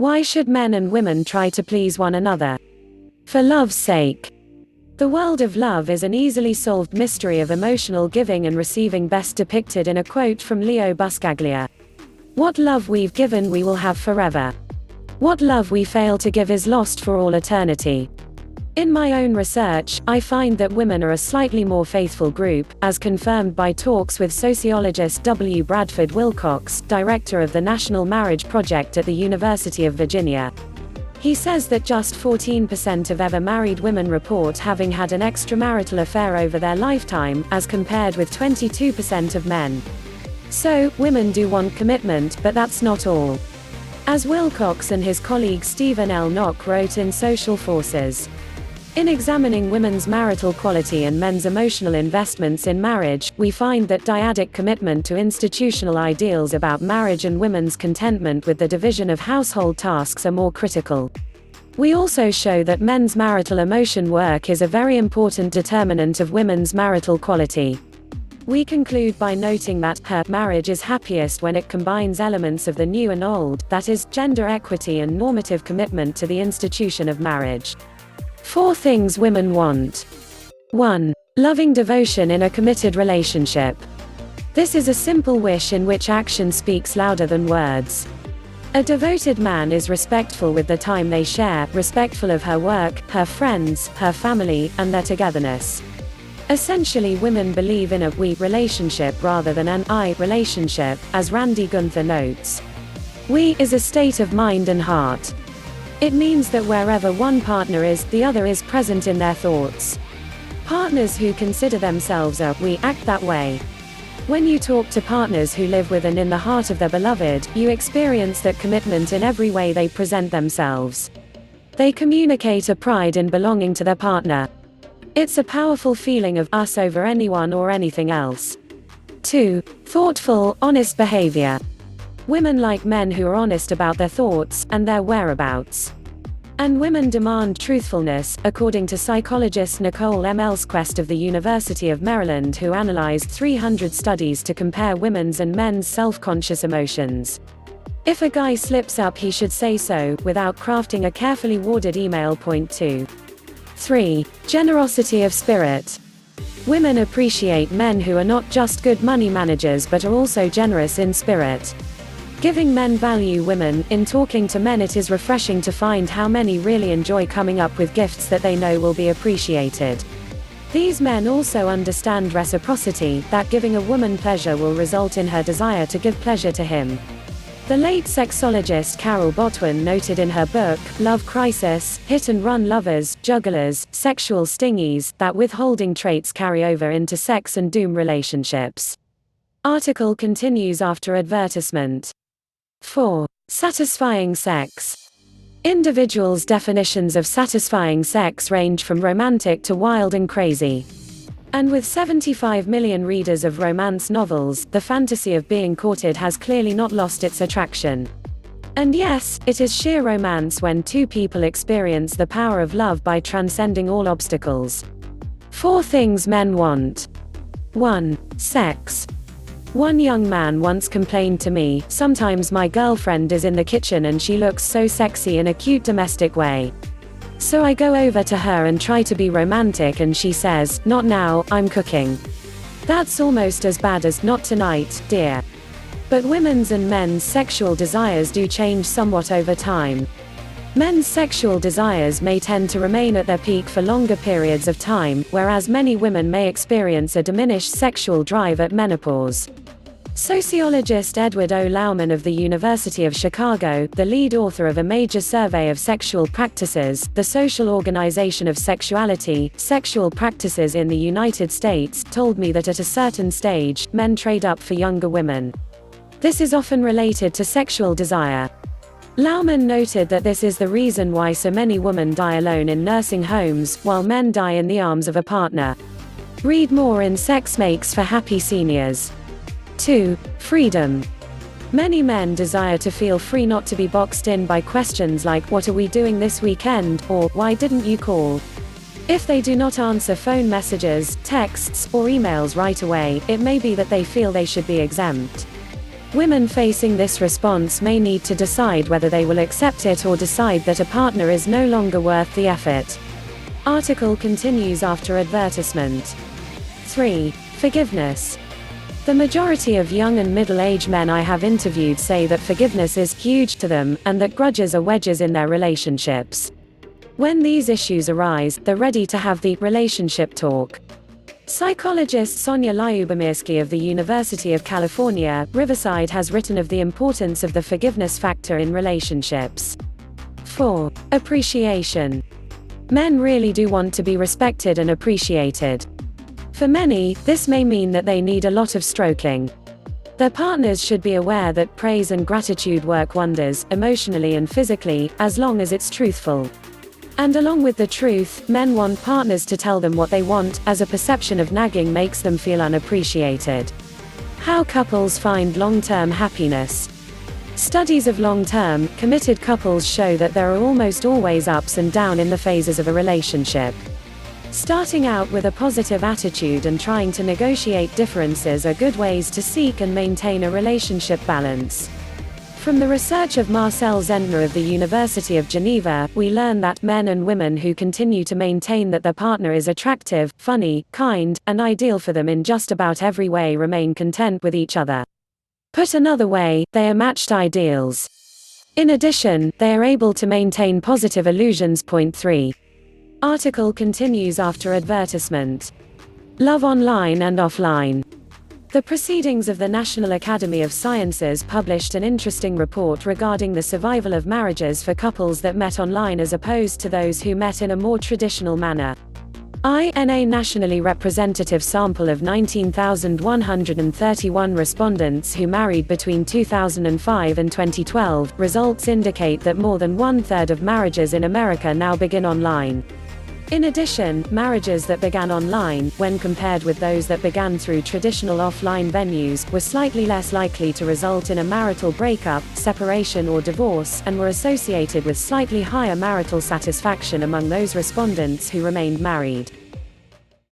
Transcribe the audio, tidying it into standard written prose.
Why should men and women try to please one another? For love's sake. The world of love is an easily solved mystery of emotional giving and receiving, best depicted in a quote from Leo Buscaglia. What love we've given we will have forever. What love we fail to give is lost for all eternity. In my own research, I find that women are a slightly more faithful group, as confirmed by talks with sociologist W. Bradford Wilcox, director of the National Marriage Project at the University of Virginia. He says that just 14% of ever married women report having had an extramarital affair over their lifetime, as compared with 22% of men. So, women do want commitment, but that's not all. As Wilcox and his colleague Stephen L. Knock wrote in Social Forces. In examining women's marital quality and men's emotional investments in marriage, we find that dyadic commitment to institutional ideals about marriage and women's contentment with the division of household tasks are more critical. We also show that men's marital emotion work is a very important determinant of women's marital quality. We conclude by noting that her marriage is happiest when it combines elements of the new and old, that is, gender equity and normative commitment to the institution of marriage. 4 things women want. 1. Loving devotion in a committed relationship. This is a simple wish in which action speaks louder than words. A devoted man is respectful with the time they share, respectful of her work, her friends, her family, and their togetherness. Essentially, women believe in a we relationship rather than an I relationship, as Randy Gunther notes. We is a state of mind and heart. It means that wherever one partner is, the other is present in their thoughts. Partners who consider themselves a we act that way. When you talk to partners who live with and in the heart of their beloved, you experience that commitment in every way they present themselves. They communicate a pride in belonging to their partner. It's a powerful feeling of us over anyone or anything else. 2. Thoughtful, honest behavior. Women like men who are honest about their thoughts and their whereabouts. And women demand truthfulness, according to psychologist Nicole M. Elsquest of the University of Maryland, who analyzed 300 studies to compare women's and men's self-conscious emotions. If a guy slips up, he should say so, without crafting a carefully worded email. Point 2. 3. Generosity of spirit. Women appreciate men who are not just good money managers but are also generous in spirit. Giving men value women. In talking to men, it is refreshing to find how many really enjoy coming up with gifts that they know will be appreciated. These men also understand reciprocity, that giving a woman pleasure will result in her desire to give pleasure to him. The late sexologist Carol Botwin noted in her book, Love Crisis, Hit and Run Lovers, Jugglers, Sexual Stingies, that withholding traits carry over into sex and doom relationships. Article continues after advertisement. 4. Satisfying sex. Individuals' definitions of satisfying sex range from romantic to wild and crazy. And with 75 million readers of romance novels, the fantasy of being courted has clearly not lost its attraction. And yes, it is sheer romance when two people experience the power of love by transcending all obstacles. 4 things men want. 1. Sex. One young man once complained to me, "Sometimes my girlfriend is in the kitchen and she looks so sexy in a cute domestic way. So I go over to her and try to be romantic and she says, 'Not now, I'm cooking.' That's almost as bad as 'Not tonight, dear.'" But women's and men's sexual desires do change somewhat over time. Men's sexual desires may tend to remain at their peak for longer periods of time, whereas many women may experience a diminished sexual drive at menopause. Sociologist Edward O. Lauman of the University of Chicago, the lead author of a major survey of sexual practices, the Social Organization of Sexuality, Sexual Practices in the United States, told me that at a certain stage, men trade up for younger women. This is often related to sexual desire. Lauman noted that this is the reason why so many women die alone in nursing homes, while men die in the arms of a partner. Read more in Sex Makes for Happy Seniors. 2. Freedom. Many men desire to feel free, not to be boxed in by questions like "What are we doing this weekend?" or "Why didn't you call?" If they do not answer phone messages, texts, or emails right away, it may be that they feel they should be exempt. Women facing this response may need to decide whether they will accept it or decide that a partner is no longer worth the effort. Article continues after advertisement. 3. Forgiveness. The majority of young and middle-aged men I have interviewed say that forgiveness is huge to them, and that grudges are wedges in their relationships. When these issues arise, they're ready to have the relationship talk. Psychologist Sonia Lyubomirsky of the University of California, Riverside has written of the importance of the forgiveness factor in relationships. 4. Appreciation. Men really do want to be respected and appreciated. For many, this may mean that they need a lot of stroking. Their partners should be aware that praise and gratitude work wonders, emotionally and physically, as long as it's truthful. And along with the truth, men want partners to tell them what they want, as a perception of nagging makes them feel unappreciated. How couples find long-term happiness. Studies of long-term, committed couples show that there are almost always ups and downs in the phases of a relationship. Starting out with a positive attitude and trying to negotiate differences are good ways to seek and maintain a relationship balance. From the research of Marcel Zentner of the University of Geneva, we learn that men and women who continue to maintain that their partner is attractive, funny, kind, and ideal for them in just about every way remain content with each other. Put another way, they are matched ideals. In addition, they are able to maintain positive illusions. Point 3. Article continues after advertisement. Love online and offline. The Proceedings of the National Academy of Sciences published an interesting report regarding the survival of marriages for couples that met online as opposed to those who met in a more traditional manner. In a nationally representative sample of 19,131 respondents who married between 2005 and 2012, results indicate that more than one-third of marriages in America now begin online. In addition, marriages that began online, when compared with those that began through traditional offline venues, were slightly less likely to result in a marital breakup, separation or divorce, and were associated with slightly higher marital satisfaction among those respondents who remained married.